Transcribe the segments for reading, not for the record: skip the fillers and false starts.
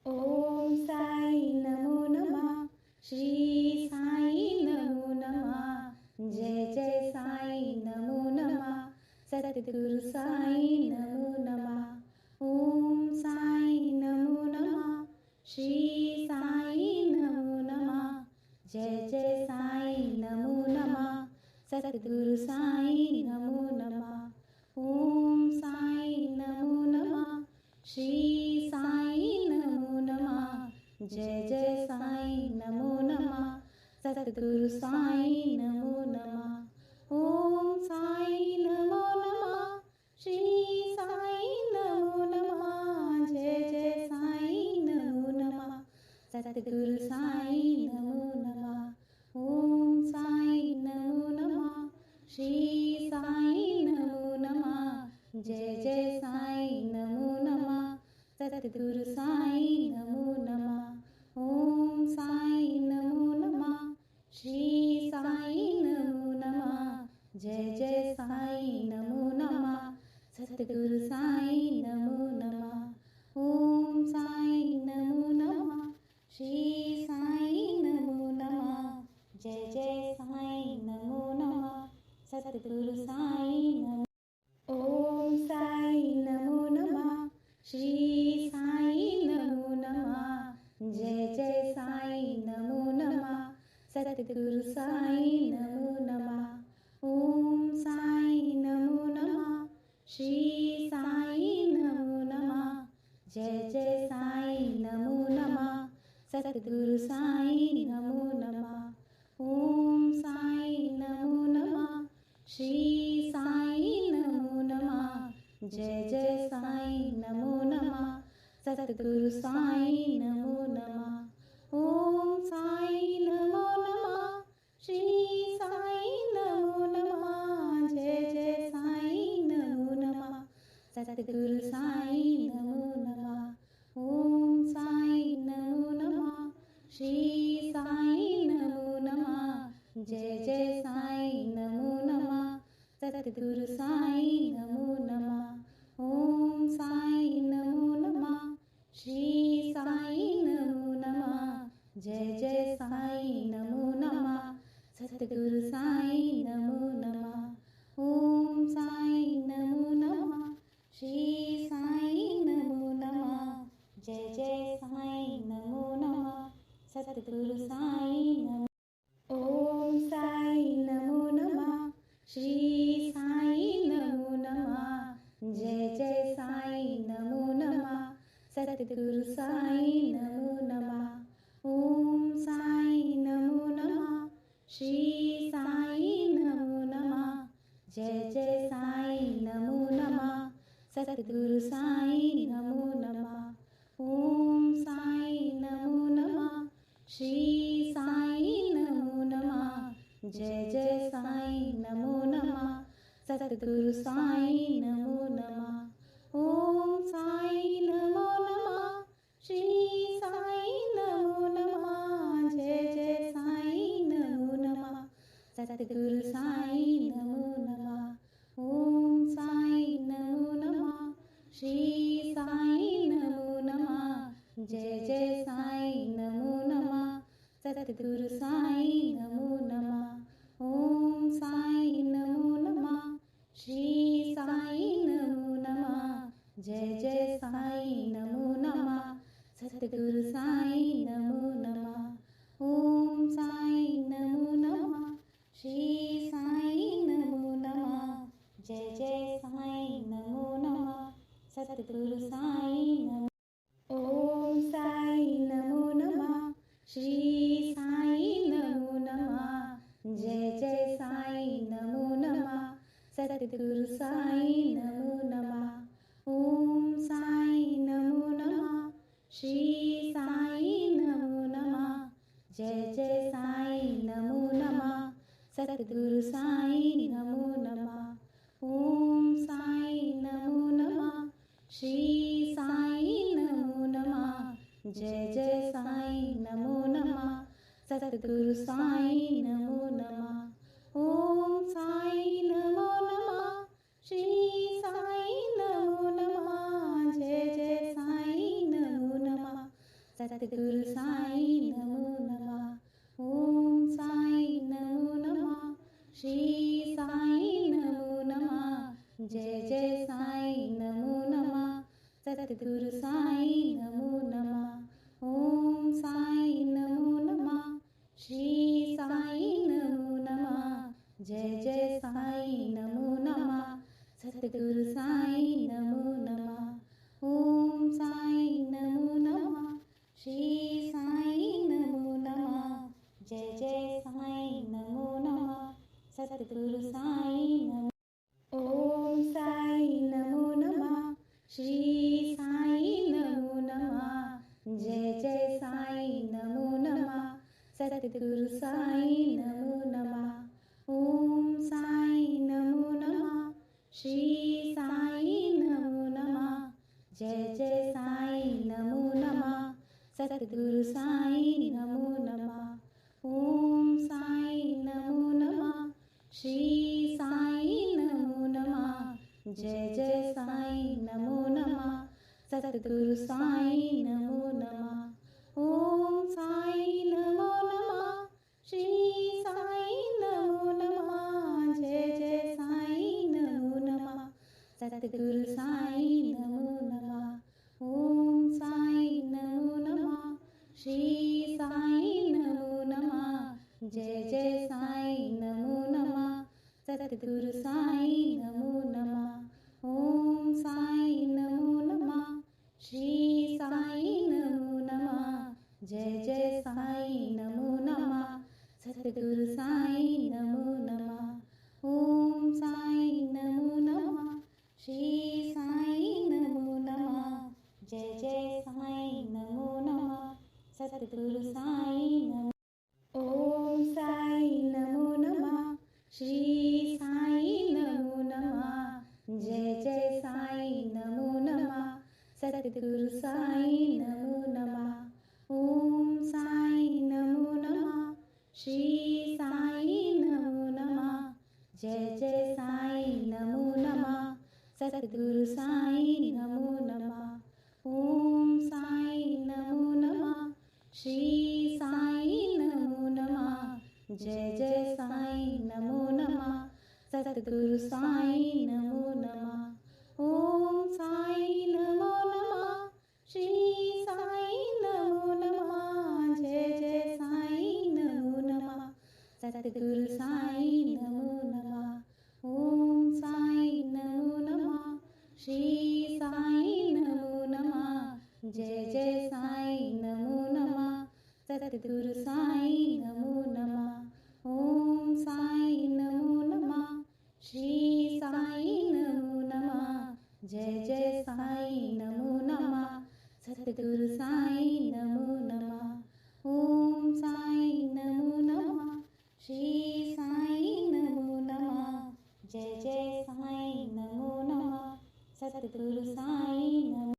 ओम साई नमो नमः। श्री साई नमो नमः। जय जय साई नमो नमः। सद्गुरु साई नमो नमः। ओम साई नमो नमः। श्री साई नमो नमः। जय जय साई नमो नमः। सद्गुरु साई नमो नमः। ओम साई नमो नमः। श्री साई नमो नमः। जय जय साई नमो नमः। सद्गुरु साई नमो नमः। ओम साई नमो नमः। श्री साई नमो नमः। जय जय साई नमो नमः। सद्गुरु साई नमो नमः। ओम साई नमो नमः। श्री साई नमो नमः। जय जय साई नमो नमः। सद्गुरु साई नमो नमः। ओम साई नमो नमः। श्री साई नमो नमः। जय जय साई नमो नमः। सद्गुरु साई नमो नमः। ओम साई नमो नमः। श्री साई नमो नमः। जय जय साई नमो नमः। सद्गुरु साई नमो। ओम साई नमो नमः। श्री साई नमो नमः। जय जय साई नमो नमः। सद्गुरु साई नमो नमः। ओम साई नमो नमः। श्री साई नमो नमः। जय जय साई नमो नमः। सद्गुरु साई नमो नमः। ओम साई नमो नमः। श्री साई नमो नमः। जय जय साई नमो नमः। सद्गुरु साई नमो नमः। ओम साई नमो नमः। श्री साई नमो नमः। जय जय साई नमो नमः। सद्गुरु साई नमो नमः। ओम साई नमो नमः। श्री साई नमो नमः। जय जय साई नमो नमः। सद्गुरु साई नमो नमः। ओम साई नमो नमः। श्री साई नमो नमः। जय जय साई नमो नमः। सद्गुरु साई नमो नमः। ओम साई नमो नमः। श्री साई नमो नमः। जय जय साई नमो नमः। सद्गुरु साई नमो। ओम साई नमो नमः। श्री साई नमो नमः। जय जय साई नमो नमः। सद्गुरु साई नमो नमः। ओम साई नमो नमः। श्री साई नमो नमः। जय जय साई नमो नमः। सद्गुरु साई नमो नमः। ओम साई नमो नमः। श्री साई नमो नमः। जय जय साई नमो नमः। सद्गुरु साई नमो नमः। ओम साई नमो नमः। श्री साई नमो नमः। जय जय साई नमो नमः। सद्गुरु साई नमो नमः। ओम साई नमो नमः। श्री साई नमो नमः। जय जय साई नमो नमः। सद्गुरु साई नमो नमः। ओम साई नमो नमः। श्री साई नमो नमः। जय जय साई नमो नमः। सद्गुरु साई नमो नमः। ओम साई नमो नमः। श्री साई नमो नमः। जय जय साई नमो नमः। सद्गुरु साई नमो। ओम साई नमो नमः। श्री साई नमो नमः। जय जय साई नमो नमः। सद्गुरु साई नमो नमः। ओम साई नमो नमः। श्री साई नमो नमः। जय जय साई नमो नमः। सद्गुरु साई नमो नमः। ओम साई नमो नमः। श्री साई नमो नमः। जय जय साई नमो नमः। सद्गुरु साई नमो नमः। ओम साई नमो नमः। श्री साई नमो नमः। जय जय साई नमो नमः। सद्गुरु साईं नमो नमः। ओम साईं नमो नमः। श्री साईं नमो नमः। जय जय साईं नमो नमः। सद्गुरु साईं नमो नमः। ओम साईं नमो नमः। श्री साईं नमो नमः। जय जय साईं नमो नमः। सद्गुरु साईं नमो नमः। ओम साईं नमो नमः। श्री साईं नमो नमः। जय जय साईं नमो नमः। सद्गुरु साईं नमो। ओम साईं नमो नमः। श्री साईं नमो नमः। जय जय साईं नमो नमः। सद्गुरु साईं नमो नमः। ओम साईं नमो नमः। श्री साईं नमो नमः। जय जय साईं नमो नमः। सद्गुरु साईं नमो नमः। ओम साईं नमो नमः। श्री साईं नमो नमः। जय जय साईं नमो नमः। सद्गुरु साईं नमो नमः। ओम साईं नमो नमः। श्री साईं नमो नमः। जय जय साईं नमो नमः। सद्गुरु साईं नमो नमः। ओम साईं नमो नमः। श्री साईं नमो नमः। जय जय साईं नमो नमः। सद्गुरु साईं नमो नमः। ओम साईं नमो नमः। श्री साईं नमो नमः। जय जय साईं नमो नमः। सद्गुरु साईं नमो नमः। ओम साईं नमो नमः। श्री साईं नमो नमः। जय जय साईं नमो नमः। सद्गुरु साईं नमो। ओम साईं नमो नमः। श्री साईं नमो नमः। जय जय साईं नमो नमः। सद्गुरु साईं नमो नमः। ओम साईं नमो नमः। श्री साईं नमो नमः। जय जय साईं नमो नमः। सद्गुरु साईं नमो नमः। ओम साईं नमो नमः। श्री साईं नमो नमः। जय जय साईं नमो नमः। सद्गुरु साईं नमो नमः। ओम साईं नमो नमः। श्री साईं नमो नमः। जय जय साईं नमो नमः। सद्गुरु साईं नमो नमः। ओम साईं नमो नमः। श्री साईं नमो नमः। जय जय साईं नमो नमः। सद्गुरु साईं नमो नमः। ओम साईं नमो नमः। श्री साईं नमो नमः। जय जय साईं नमो नमः। सद्गुरु साईं नमो नमः। ओम साईं नमो नमः। श्री साईं नमो नमः। जय जय साईं नमो नमः। सद्गुरु साईं नमो।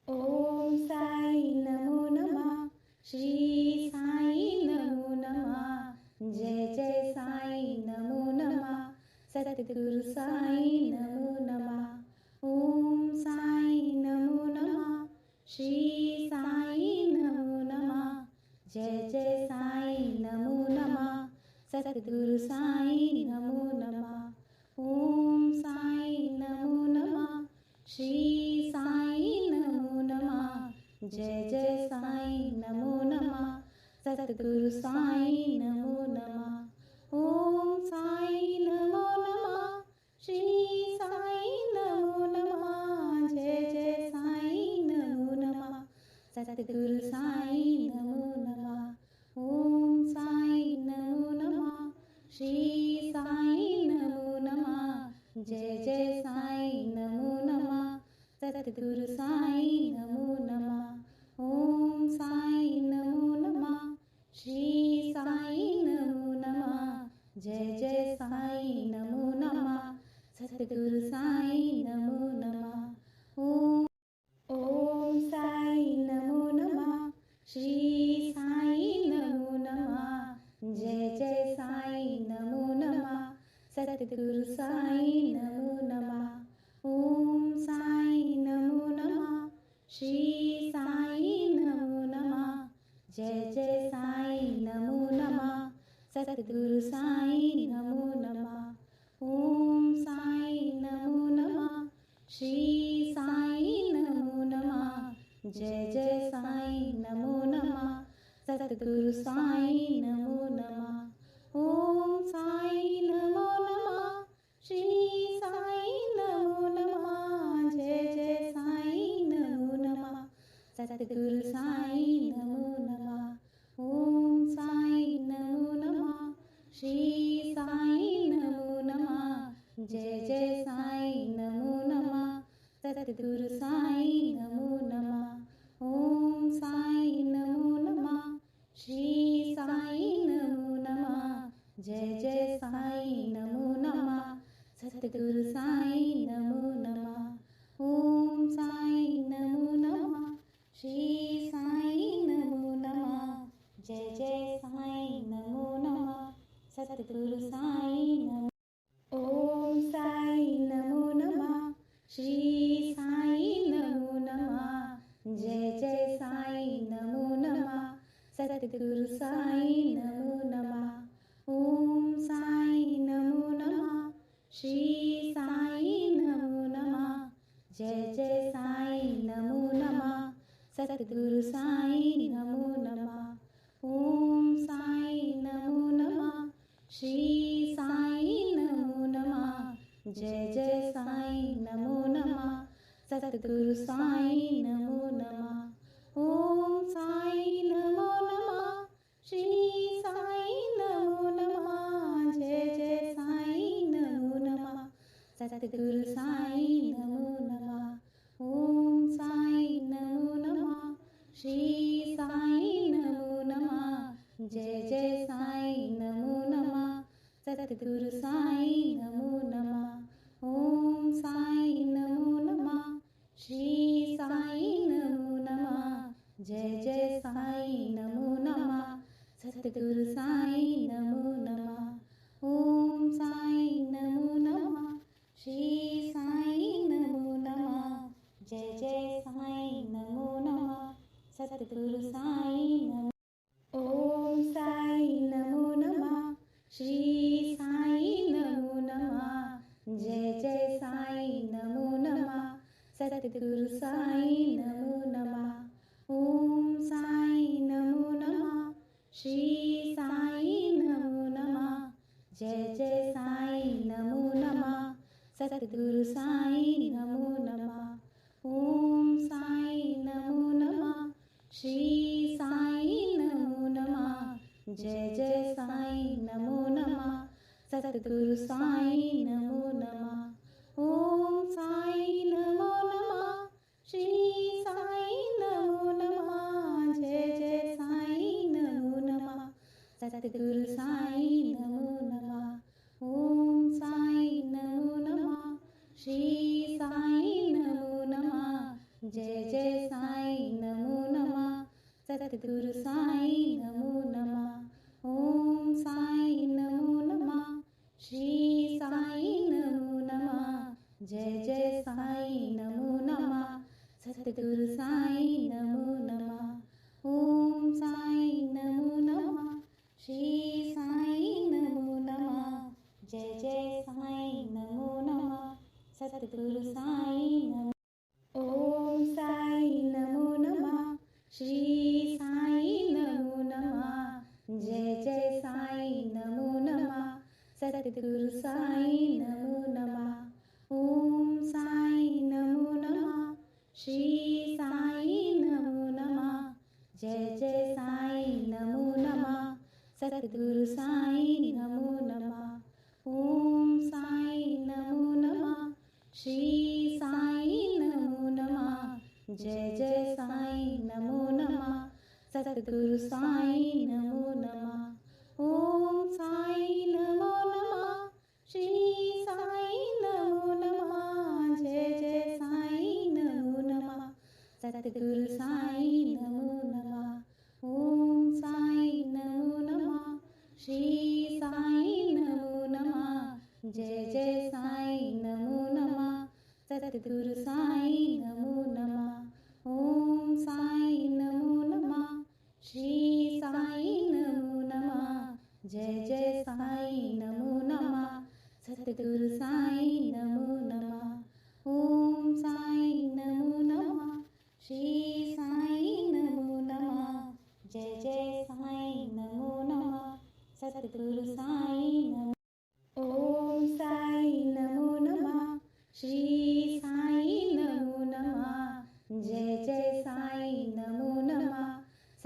ओम साईं नमो नमः। श्री साईं नमो नमः। जय जय साईं नमो नमः। सद्गुरु साईं नमो नमः। ओम साईं नमो नमः। श्री साईं नमो नमः। जय जय साईं नमो नमः। सद्गुरु साईं नमो नमः। ओम साईं नमो नमः। श्री साईं नमो नमः। जय जय साईं नमो नमः। सद्गुरु साईं नमो नमः। ओम साईं नमो नमः। श्री साईं नमो नमः। जय जय साईं नमो नमः। सद्गुरु साईं नमो नमः। ओम साईं नमो नमः। श्री साईं नमो नमः। जय जय साईं नमो नमः। सद्गुरु साईं नमो नमः। ओम साईं नमो नमः। श्री साईं नमो नमः। जय जय साईं नमो नमः। सद्गुरु साईं नमो नमः। ओम साईं नमो नमः। श्री साईं नमो नमः। जय जय साईं नमो नमः। सद्गुरु साईं नमो नमः। ओम साईं नमो नमः। श्री साईं नमो नमः। जय जय साईं नमो नमः सतगुरु साईं नमो नमः ओम साईं नमो नमः श्री साईं नमो नमः जय जय साईं नमो नमः सतगुरु साईं नमो नमः ओम साईं नमो नमः श्री साईं नमो नमः जय जय साईं नमो नमः सतगुरु साईं नमो नमः ओम साईं नमो नमः श्री साईं नमो नमः जय जय साईं नमो नमः सतगुरु साईं नमो नमः ओम साईं नमो नमः श्री साईं नमो नमः जय जय साईं नमो नमः सतगुरु साईं नमो नमः ओम साईं नमो नमः श्री साईं नमो नमः जय जय साईं नमो नमः सतगुरु साईं नमो ओम साईं नमो नमः श्री साईं नमो नमः जय जय साईं नमो नमः सतगुरु साईं नमो नमः ओम साईं नमो नमः श्री साईं नमो नमः जय जय साईं नमो नमः सतगुरु साईं नमो नमः ओम साईं नमो नमः श्री साईं नमो नमः जय जय साईं नमो नमः सतगुरु साईं नमो नमः ओम साईं नमो नमः श्री साईं नमो नमः जय जय साईं नमो नमः सतगुरु साईं नमो नमः ओम साईं नमो नमः श्री साईं नमो नमः जय जय साईं नमो नमः सतगुरु साईं नमो नमः ओम साईं नमो नमः श्री साईं नमो नमः जय जय साईं नमो नमः सतगुरु साईं नमो नमः ओम साईं नमो नमः श्री साईं नमो नमः जय जय साईं नमो नमः सतगुरु साईं नमो ओम साईं नमो नमः श्री साईं नमो नमः जय जय साईं नमो नमः सतगुरु साईं नमो नमः ओम साईं नमो नमः श्री साईं नमो नमः जय जय साईं नमो नमः सतगुरु साईं नमो नमः ओम साईं नमो नमः श्री साईं नमो नमः जय जय साईं नमो नमः सतगुरु साईं नमो नमः ओम साईं नमो नमः श्री साईं नमो नमः जय जय साईं नमो नमः सतगुरु साईं नमो नमः ओम साईं नमो नमः श्री साईं नमो नमः जय जय साईं नमो नमः सतगुरु साईं नमो नमः ओम साईं नमो नमः श्री साईं नमो नमः जय जय साईं नमो नमः सतगुरु साईं नमो नमः ओम साईं नमो नमः श्री साईं नमो नमः जय जय साईं नमो नमः सतगुरु साईं नमो ओम साईं नमो नमः श्री साईं नमो नमः जय जय साईं नमो नमः सतगुरु साईं नमो नमः ओम साईं नमो नमः श्री साईं नमो नमः जय जय साईं नमो नमः सतगुरु साईं नमो नमः ओम साईं नमो नमः श्री साईं नमो नमः जय जय साईं नमो नमः सतगुरु साईं नमो नमः ओम साईं नमो नमः श्री साईं नमो नमः जय जय साईं नमो नमः सतगुरु साईं नमो नमः ओम साईं नमो नमः श्री साईं नमो नमः जय जय साईं नमो नमः सतगुरु साईं नमो नमः ओम साईं नमो नमः श्री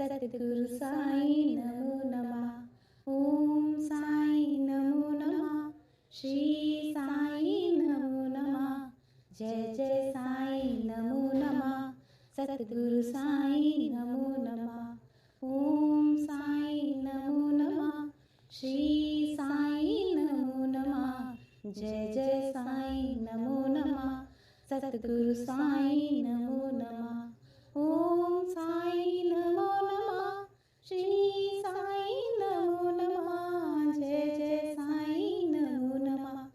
सद्गुरु साई नमो नमः. ओम साई नमो नमः. श्री साई नमो नमः. जय जय साई नमो नमः. सद्गुरु साई नमो नमः. ओम साई नमो नमः. श्री साई नमो नमः. जय जय साई नमो नमः. सद्गुरु साई नमो नमः. ओम साई नमो नमः. श्री साई नमो नमः. जय जय साई नमो नमः.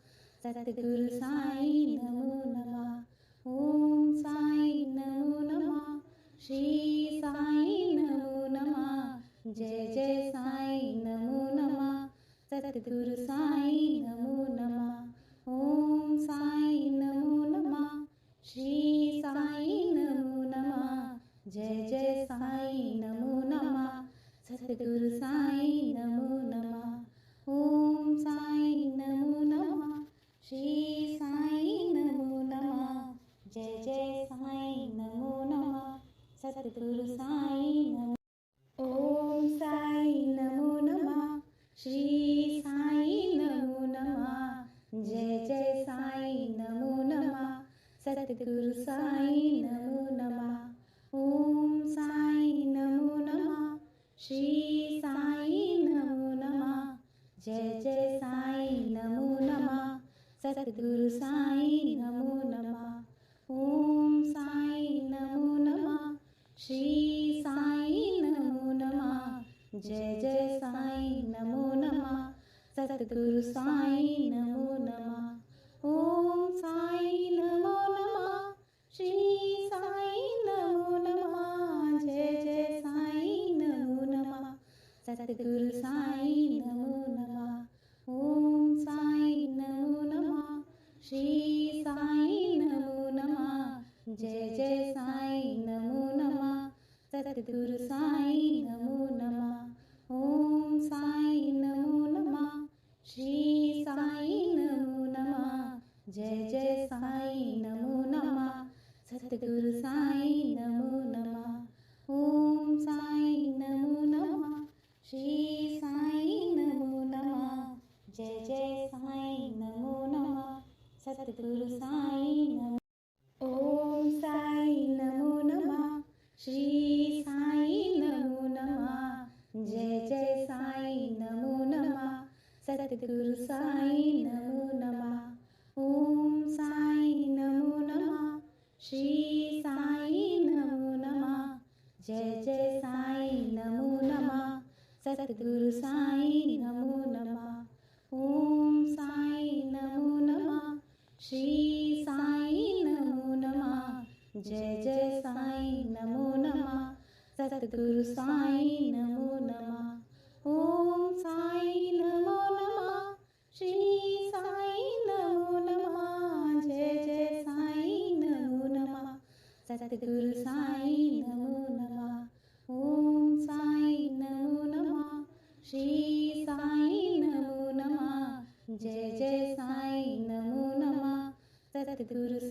सद्गुरु साई नमो नमः. ओम साई नमो नमः. श्री साई नमो नमः. जय जय साई नमो नमः. सद्गुरु साई नमो नमः. ओम साई नमो नमः. श्री साई नमो नमः. जय जय साई नमो नमः. सद्गुरु साई नमो नमः. ओम साई नमो नमः. श्री साई नमो नमः. जय जय साई नमो नमः. सद्गुरु साई नमो. ओम साई नमो नमः. श्री साई नमो नमः. जय जय साई नमो नमः. सद्गुरु साई नमो नमः. ओम साई नमो नमः. श्री साई नमो नमः. जय जय साई नमो नमः. सद्गुरु साई नमो नमः. ओम साई नमो नमः. श्री साई नमो नमः. जय जय साई नमो नमः. सद्गुरु साई नमो नमः. ओम साई नमो नमः. श्री साई नमो नमः. जय जय साई नमो नमः. सद्गुरु साई नमो नमः. ओम साई नमो नमः. श्री साई नमो नमः. जय जय साई नमो नमः. सद्गुरु साई नमो नमः. ओम साई नमो नमः. श्री साई नमो नमः. जय जय साई नमो नमः. सद्गुरु साई नमो नमः. ओम साई नमो नमः. श्री साई नमो नमः. जय जय साई नमो नमः. सद्गुरु साई नमो. ओम साई नमो नमः. श्री साई नमो नमः. जय जय साई नमो नमः. सद्गुरु साई नमो नमः. ओम साई नमो नमः. श्री साई नमो नमः. जय जय साई नमो नमः. सद्गुरु साई नमो नमः. ओम साई नमो नमः. श्री साई नमो नमः. जय जय साई नमो नमः. सद्गुरु साई नमो नमः. ओम साई नमो नमः. श्री साई नमो नमः. जय जय साई नमो नमः. सद्गुरु साई नमो नमः. ओम साई नमो नमः. श्री साई नमो नमः. जय जय साई नमो नमः. सद्गुरु